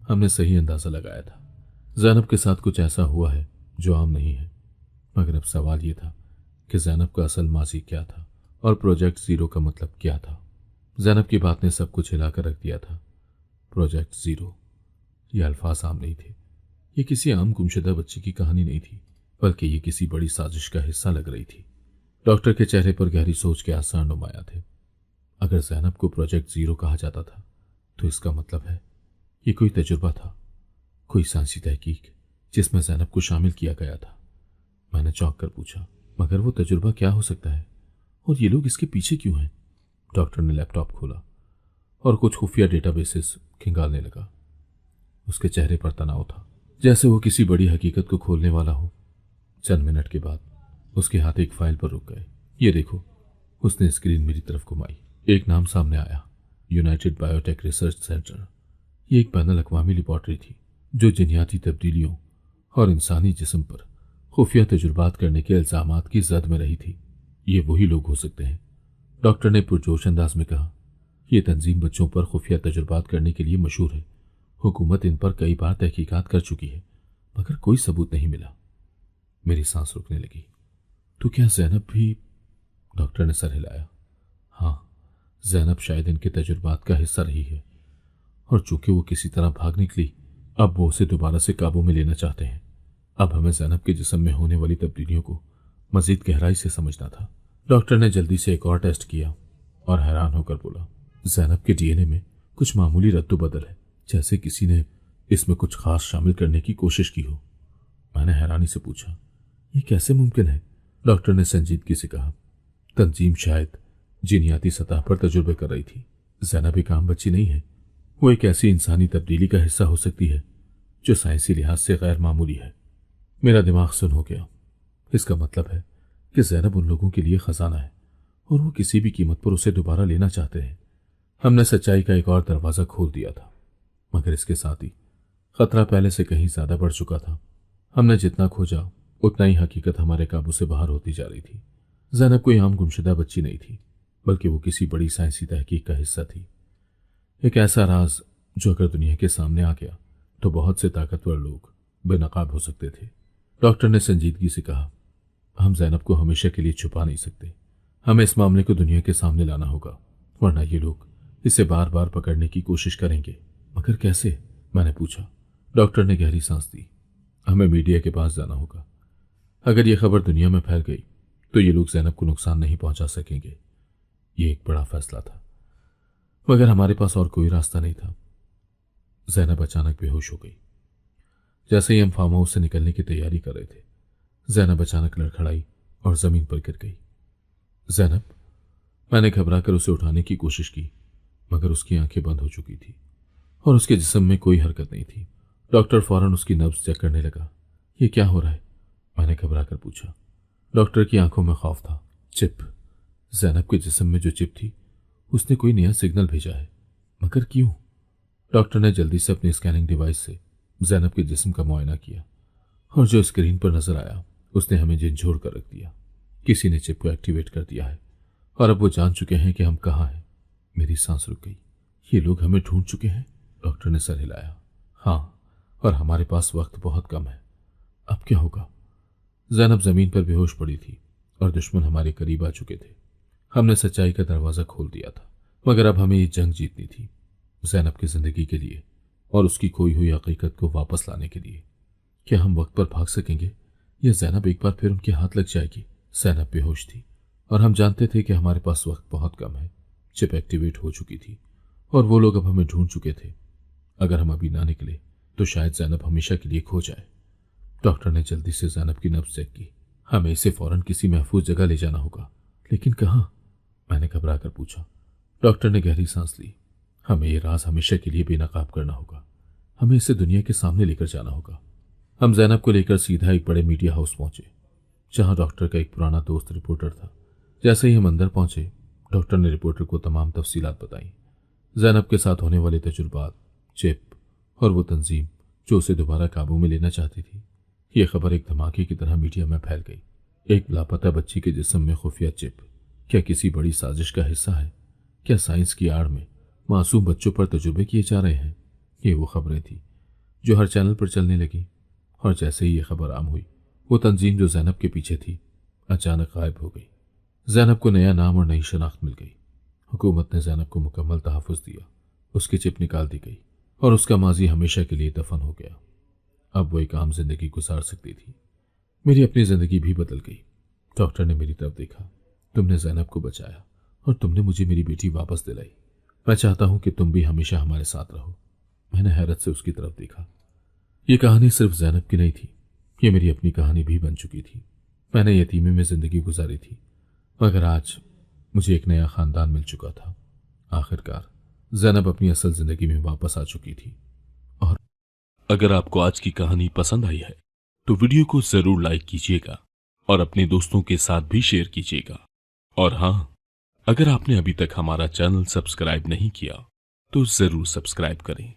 हमने सही अंदाजा लगाया था। जैनब के साथ कुछ ऐसा हुआ है जो आम नहीं है, मगर अब सवाल यह था कि जैनब का असल माजी क्या था और प्रोजेक्ट जीरो का मतलब क्या था। जैनब की बात ने सब कुछ हिलाकर रख दिया था। प्रोजेक्ट जीरो, ये अल्फाज आम नहीं थे। ये किसी आम गुमशुदा बच्ची की कहानी नहीं थी, बल्कि ये किसी बड़ी साजिश का हिस्सा लग रही थी। डॉक्टर के चेहरे पर गहरी सोच के आसार नुमाया थे। अगर जैनब को प्रोजेक्ट जीरो कहा जाता था तो इसका मतलब है ये कोई तजुर्बा था, कोई साइंसी तहकीक जिसमें जैनब को शामिल किया गया था। मैंने चौंक कर पूछा, मगर वो तजुर्बा क्या हो सकता है और ये लोग इसके पीछे क्यों हैं? डॉक्टर ने लैपटॉप खोला और कुछ खुफिया डेटाबेसेस खंगालने लगा। उसके चेहरे पर तनाव था, जैसे वो किसी बड़ी हकीकत को खोलने वाला हो। चंद मिनट के बाद उसके हाथ एक फाइल पर रुक गए। ये देखो, उसने स्क्रीन मेरी तरफ घुमाई। एक नाम सामने आया, यूनाइटेड बायोटेक रिसर्च सेंटर। ये एक बैनुल अक़वामी लेबॉर्ट्री थी जो जिन्याती तब्दीलियों और इंसानी जिस्म पर खुफिया तजुर्बात करने के इल्जामात की जद में रही थी। ये वही लोग हो सकते हैं, डॉक्टर ने पुरजोश अंदाज में कहा। यह तंजीम बच्चों पर खुफिया तजुर्बात करने के लिए मशहूर है। हुकूमत इन पर कई बार तहकीकात कर चुकी है, मगर कोई सबूत नहीं मिला। मेरी सांस रुकने लगी। तो क्या जैनब भी? डॉक्टर ने सर हिलाया। हाँ, जैनब शायद इनके तजुर्बात का हिस्सा रही है, और चूंकि वो किसी तरह भाग निकली, अब वो उसे दोबारा से काबू में लेना चाहते हैं। अब हमें जैनब के जिस्म में होने वाली तब्दीलियों को मजीद गहराई से समझना था। डॉक्टर ने जल्दी से एक और टेस्ट किया और हैरान होकर बोला, जैनब के डीएनए में कुछ मामूली रद्द-बदल है, जैसे किसी ने इसमें कुछ खास शामिल करने की कोशिश की हो। मैंने हैरानी से पूछा, ये कैसे मुमकिन है? डॉक्टर ने संजीदगी से कहा, तंजीम शायद जिनियाती सतह पर तजुर्बे कर रही थी। जैनब एक आम बच्ची नहीं है, वो एक ऐसी इंसानी तब्दीली का हिस्सा हो सकती है जो साइंसी लिहाज से गैर मामूली है। मेरा दिमाग सुन हो गया। इसका मतलब है कि जैनब उन लोगों के लिए खजाना है और वो किसी भी कीमत पर उसे दोबारा लेना चाहते हैं। हमने सच्चाई का एक और दरवाजा खोल दिया था, मगर इसके साथ ही खतरा पहले से कहीं ज्यादा बढ़ चुका था। हमने जितना खोजा उतना ही हकीकत हमारे काबू से बाहर होती जा रही थी। जैनब कोई आम गुमशुदा बच्ची नहीं थी, बल्कि वो किसी बड़ी साइंसी तहकीक का हिस्सा थी। एक ऐसा राज जो अगर दुनिया के सामने आ गया तो बहुत से ताकतवर लोग बेनकाब हो सकते थे। डॉक्टर ने संजीदगी से कहा, हम जैनब को हमेशा के लिए छुपा नहीं सकते। हमें इस मामले को दुनिया के सामने लाना होगा, वरना ये लोग इसे बार बार पकड़ने की कोशिश करेंगे। मगर कैसे? मैंने पूछा। डॉक्टर ने गहरी सांस दी। हमें मीडिया के पास जाना होगा। अगर ये खबर दुनिया में फैल गई तो ये लोग जैनब को नुकसान नहीं पहुंचा सकेंगे। ये एक बड़ा फैसला था, मगर हमारे पास और कोई रास्ता नहीं था। जैनब अचानक बेहोश हो गई। जैसे ही हम फार्म हाउस से निकलने की तैयारी कर रहे थे, जैनब अचानक लड़खड़ाई और जमीन पर गिर गई। जैनब, मैंने घबरा कर उसे उठाने की कोशिश की, मगर उसकी आंखें बंद हो चुकी थी और उसके जिस्म में कोई हरकत नहीं थी। डॉक्टर फौरन उसकी नब्ज चेक करने लगा। ये क्या हो रहा है? मैंने घबरा कर पूछा। डॉक्टर की आंखों में खौफ था। चिप, जैनब के जिस्म में जो चिप थी उसने कोई नया सिग्नल भेजा है, मगर क्यों? डॉक्टर ने जल्दी से अपनी स्कैनिंग डिवाइस से जैनब के जिस्म का मुआयना किया और जो स्क्रीन पर नजर आया उसने हमें झंझोड़ कर रख दिया। किसी ने चिप को एक्टिवेट कर दिया है और अब वो जान चुके हैं कि हम कहाँ हैं। मेरी सांस रुक गई। ये लोग हमें ढूंढ चुके हैं? डॉक्टर ने सर हिलाया। हाँ, और हमारे पास वक्त बहुत कम है। अब क्या होगा? जैनब जमीन पर बेहोश पड़ी थी और दुश्मन हमारे करीब आ चुके थे। हमने सच्चाई का दरवाजा खोल दिया था, मगर अब हमें ये जंग जीतनी थी, जैनब की जिंदगी के लिए और उसकी खोई हुई हकीकत को वापस लाने के लिए। क्या हम वक्त पर भाग सकेंगे या जैनब एक बार फिर उनके हाथ लग जाएगी? जैनब बेहोश थी और हम जानते थे कि हमारे पास वक्त बहुत कम है। चिप एक्टिवेट हो चुकी थी और वो लोग अब हमें ढूंढ चुके थे। अगर हम अभी ना निकले तो शायद जैनब हमेशा के लिए खो जाए। डॉक्टर ने जल्दी से जैनब की नब्ज चेक की। हमें इसे फौरन किसी महफूज जगह ले जाना होगा, लेकिन कहाँ? मैंने घबरा कर पूछा। डॉक्टर ने गहरी सांस ली। हमें ये राज हमेशा के लिए बेनकाब करना होगा। हमें इसे दुनिया के सामने लेकर जाना होगा। हम जैनब को लेकर सीधा एक बड़े मीडिया हाउस पहुंचे, जहां डॉक्टर का एक पुराना दोस्त रिपोर्टर था। जैसे ही हम अंदर पहुंचे, डॉक्टर ने रिपोर्टर को तमाम तफसीलात बताई। जैनब के साथ होने वाले तजुर्बात, चिप और वो तंजीम जो उसे दोबारा काबू में लेना चाहती थी। ये खबर एक धमाके की तरह मीडिया में फैल गई। एक लापता बच्ची के जिस्म में खुफिया चिप क्या किसी बड़ी साजिश का हिस्सा है? क्या साइंस की आड़ में मासूम बच्चों पर तजुर्बे किए जा रहे हैं? ये वो खबरें थी जो हर चैनल पर चलने लगी और जैसे ही ये खबर आम हुई, वो तंजीम जो जैनब के पीछे थी अचानक गायब हो गई। जैनब को नया नाम और नई शनाख्त मिल गई। हुकूमत ने जैनब को मुकम्मल तहफ़्फ़ुज़ दिया। उसकी चिप निकाल दी गई और उसका माजी हमेशा के लिए दफन हो गया। अब वो एक आम जिंदगी गुजार सकती थी। मेरी अपनी जिंदगी भी बदल गई। डॉक्टर ने मेरी तरफ देखा। तुमने जैनब को बचाया और तुमने मुझे मेरी बेटी वापस दिलाई। मैं चाहता हूं कि तुम भी हमेशा हमारे साथ रहो। मैंने हैरत से उसकी तरफ देखा। ये कहानी सिर्फ जैनब की नहीं थी, ये मेरी अपनी कहानी भी बन चुकी थी। मैंने यतीमे में जिंदगी गुजारी थी, मगर आज मुझे एक नया खानदान मिल चुका था। आखिरकार जैनब अपनी असल जिंदगी में वापस आ चुकी थी। और अगर आपको आज की कहानी पसंद आई है तो वीडियो को जरूर लाइक कीजिएगा और अपने दोस्तों के साथ भी शेयर कीजिएगा। और हाँ, अगर आपने अभी तक हमारा चैनल सब्सक्राइब नहीं किया तो जरूर सब्सक्राइब करें।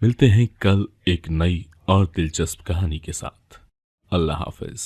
मिलते हैं कल एक नई और दिलचस्प कहानी के साथ। अल्लाह हाफिज।